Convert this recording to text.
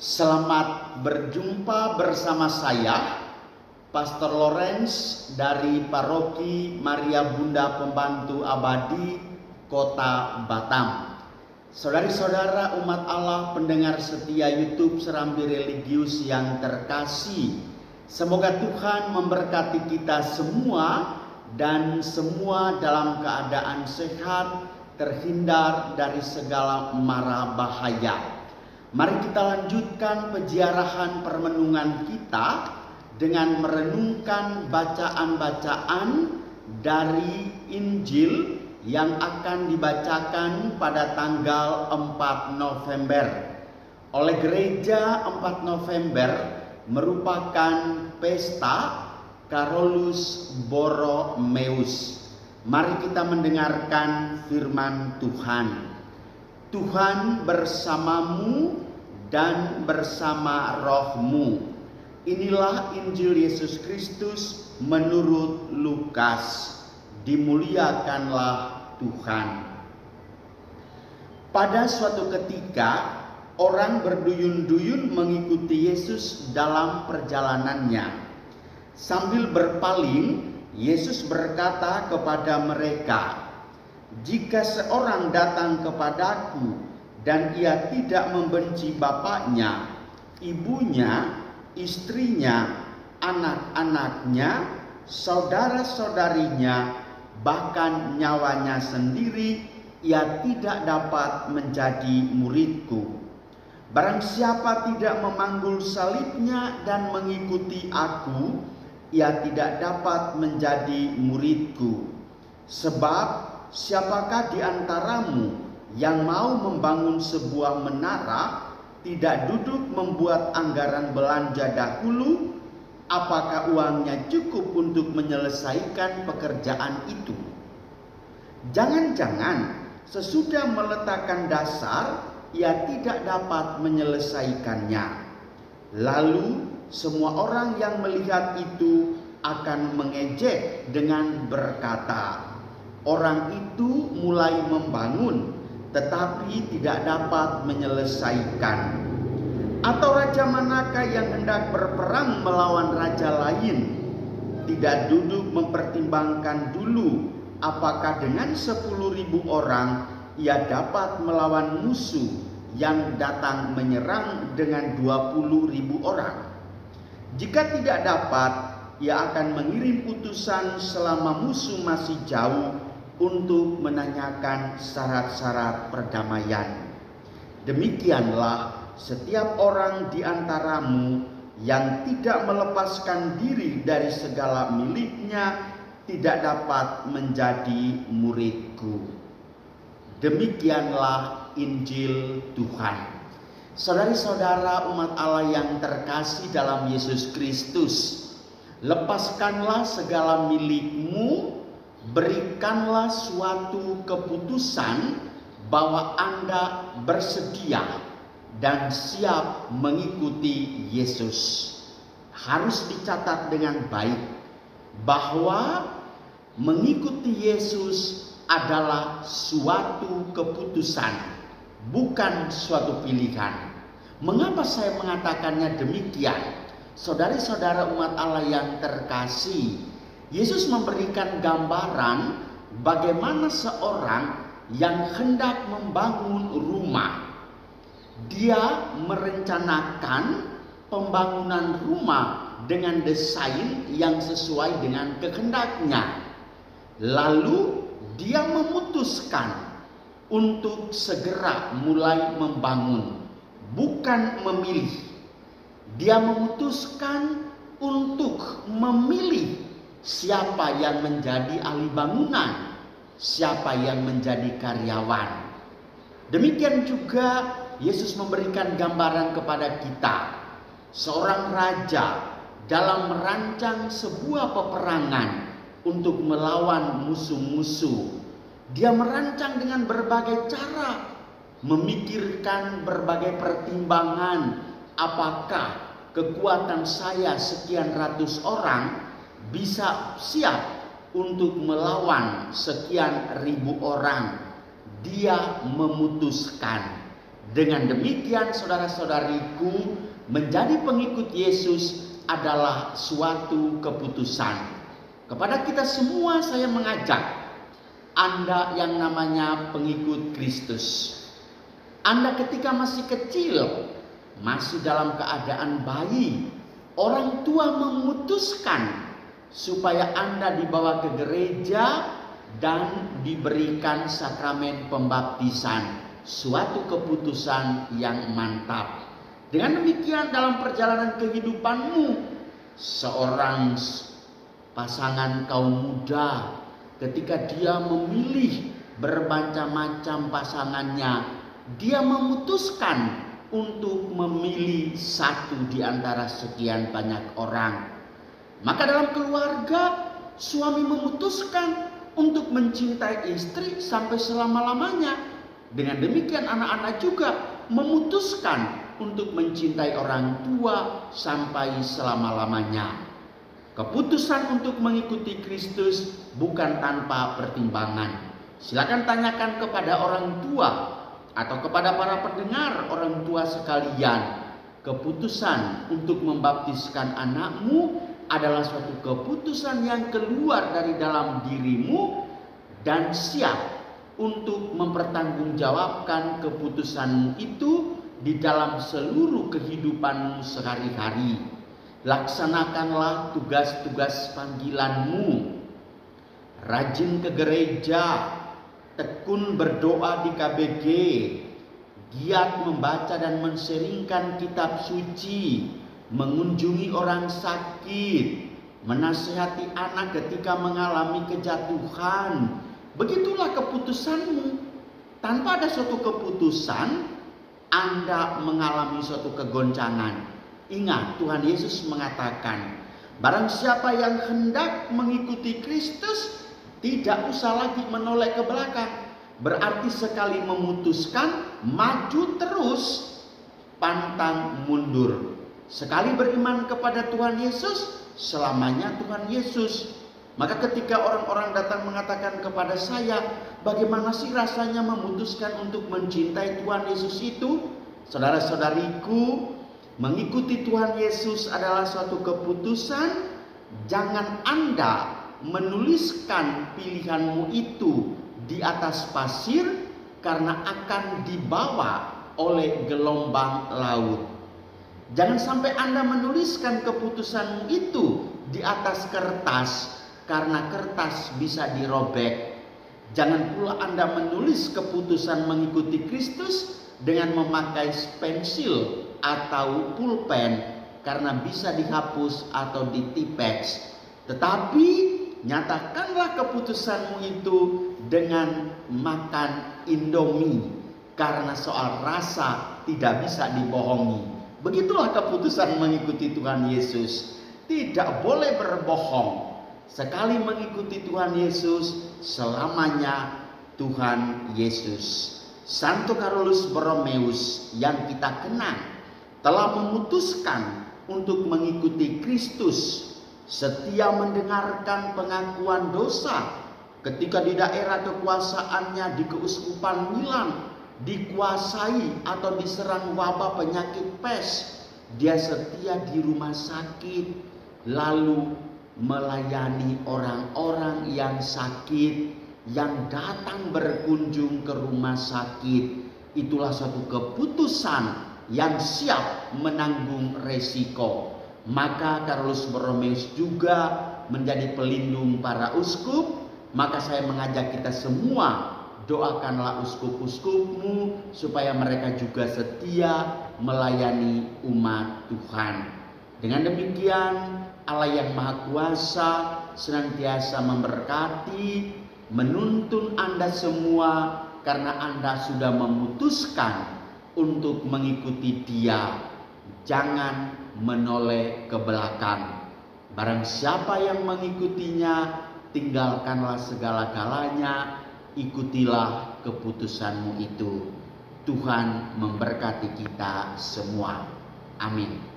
Selamat berjumpa bersama saya, Pastor Lawrence dari Paroki Maria Bunda Pembantu Abadi, Kota Batam. Saudari-saudara umat Allah pendengar setia YouTube Serambi Religius yang terkasih, semoga Tuhan memberkati kita semua dan semua dalam keadaan sehat, terhindar dari segala mara bahaya. Mari kita lanjutkan peziarahan permenungan kita dengan merenungkan bacaan-bacaan dari Injil yang akan dibacakan pada tanggal 4 November. Oleh Gereja 4 November merupakan pesta Carolus Borromeus. Mari kita mendengarkan firman Tuhan. Tuhan bersamamu dan bersama rohmu. Inilah Injil Yesus Kristus menurut Lukas. Dimuliakanlah Tuhan. Pada suatu ketika, orang berduyun-duyun mengikuti Yesus dalam perjalanannya. Sambil berpaling, Yesus berkata kepada mereka, "Jika seorang datang kepadaku dan ia tidak membenci bapaknya, ibunya, istrinya, anak-anaknya, saudara-saudarinya, bahkan nyawanya sendiri, ia tidak dapat menjadi muridku. Barang siapa tidak memanggul salibnya dan mengikuti aku, ia tidak dapat menjadi muridku. Sebab siapakah di antaramu yang mau membangun sebuah menara, tidak duduk membuat anggaran belanja dahulu? Apakah uangnya cukup untuk menyelesaikan pekerjaan itu? Jangan-jangan sesudah meletakkan dasar, ia tidak dapat menyelesaikannya. Lalu semua orang yang melihat itu akan mengejek dengan berkata, 'Orang itu mulai membangun, tetapi tidak dapat menyelesaikan.' Atau raja manakah yang hendak berperang melawan raja lain, tidak duduk mempertimbangkan dulu apakah dengan 10.000 orang ia dapat melawan musuh yang datang menyerang dengan 20.000 orang? Jika tidak dapat, ia akan mengirim utusan selama musuh masih jauh untuk menanyakan syarat-syarat perdamaian. Demikianlah setiap orang di antaramu yang tidak melepaskan diri dari segala miliknya tidak dapat menjadi muridku." Demikianlah Injil Tuhan. Saudari-saudara umat Allah yang terkasih dalam Yesus Kristus, lepaskanlah segala milikmu, berikanlah suatu keputusan bahwa Anda bersedia dan siap mengikuti Yesus. Harus dicatat dengan baik bahwa mengikuti Yesus adalah suatu keputusan, bukan suatu pilihan. Mengapa saya mengatakannya demikian? Saudari-saudara umat Allah yang terkasih, Yesus memberikan gambaran bagaimana seorang yang hendak membangun rumah. Dia merencanakan pembangunan rumah dengan desain yang sesuai dengan kehendaknya. Lalu dia memutuskan untuk segera mulai membangun, bukan memilih. Dia memutuskan untuk memilih siapa yang menjadi ahli bangunan, siapa yang menjadi karyawan. Demikian juga Yesus memberikan gambaran kepada kita. Seorang raja dalam merancang sebuah peperangan untuk melawan musuh-musuh, dia merancang dengan berbagai cara, memikirkan berbagai pertimbangan. Apakah kekuatan saya sekian ratus orang bisa siap untuk melawan sekian ribu orang? Dia memutuskan Dengan demikian saudara-saudariku, menjadi pengikut Yesus adalah suatu keputusan. Kepada kita semua saya mengajak, Anda yang namanya pengikut Kristus. Anda ketika masih kecil, masih dalam keadaan bayi, orang tua memutuskan supaya Anda dibawa ke gereja dan diberikan sakramen pembaptisan. Suatu keputusan yang mantap. Dengan demikian dalam perjalanan kehidupanmu, seorang pasangan kaum muda ketika dia memilih bermacam-macam pasangannya, dia memutuskan untuk memilih satu di antara sekian banyak orang. Maka dalam keluarga, suami memutuskan untuk mencintai istri sampai selama-lamanya. Dengan demikian anak-anak juga memutuskan untuk mencintai orang tua sampai selama-lamanya. Keputusan untuk mengikuti Kristus bukan tanpa pertimbangan. Silakan tanyakan kepada orang tua atau kepada para pendengar orang tua sekalian. Keputusan untuk membaptiskan anakmu adalah suatu keputusan yang keluar dari dalam dirimu dan siap untuk mempertanggungjawabkan keputusanmu itu di dalam seluruh kehidupanmu sehari-hari. Laksanakanlah tugas-tugas panggilanmu. Rajin ke gereja, tekun berdoa di KBG, giat membaca dan menseringkan kitab suci, mengunjungi orang sakit, menasihati anak ketika mengalami kejatuhan. Begitulah keputusanmu. Tanpa ada suatu keputusan, Anda mengalami suatu kegoncangan. Ingat, Tuhan Yesus mengatakan, barang siapa yang hendak mengikuti Kristus, tidak usah lagi menoleh ke belakang. Berarti sekali memutuskan, maju terus, pantang mundur. Sekali beriman kepada Tuhan Yesus, selamanya Tuhan Yesus. Maka ketika orang-orang datang mengatakan kepada saya, bagaimana sih rasanya memutuskan untuk mencintai Tuhan Yesus itu? Saudara-saudariku, mengikuti Tuhan Yesus adalah suatu keputusan. Jangan Anda menuliskan pilihanmu itu di atas pasir karena akan dibawa oleh gelombang laut. Jangan sampai Anda menuliskan keputusanmu itu di atas kertas karena kertas bisa dirobek. Jangan pula Anda menulis keputusan mengikuti Kristus dengan memakai pensil atau pulpen karena bisa dihapus atau ditipeks. Tetapi nyatakanlah keputusanmu itu dengan makan Indomie karena soal rasa tidak bisa dibohongi. Begitulah keputusan mengikuti Tuhan Yesus. Tidak boleh berbohong. Sekali mengikuti Tuhan Yesus, selamanya Tuhan Yesus. Santo Carolus Borromeus yang kita kenal telah memutuskan untuk mengikuti Kristus. Setia mendengarkan pengakuan dosa ketika di daerah kekuasaannya di Keuskupan Milan dikuasai atau diserang wabah penyakit pes. Dia setia di rumah sakit, lalu melayani orang-orang yang sakit yang datang berkunjung ke rumah sakit. Itulah suatu keputusan yang siap menanggung resiko. Maka Carolus Borromeus juga menjadi pelindung para uskup. Maka saya mengajak kita semua, doakanlah uskup-uskupmu supaya mereka juga setia melayani umat Tuhan. Dengan demikian Allah yang Maha Kuasa senantiasa memberkati, menuntun Anda semua karena Anda sudah memutuskan untuk mengikuti Dia. Jangan menoleh ke belakang. Barang siapa yang mengikutinya, tinggalkanlah segala-galanya, ikutilah keputusanmu itu. Tuhan memberkati kita semua. Amin.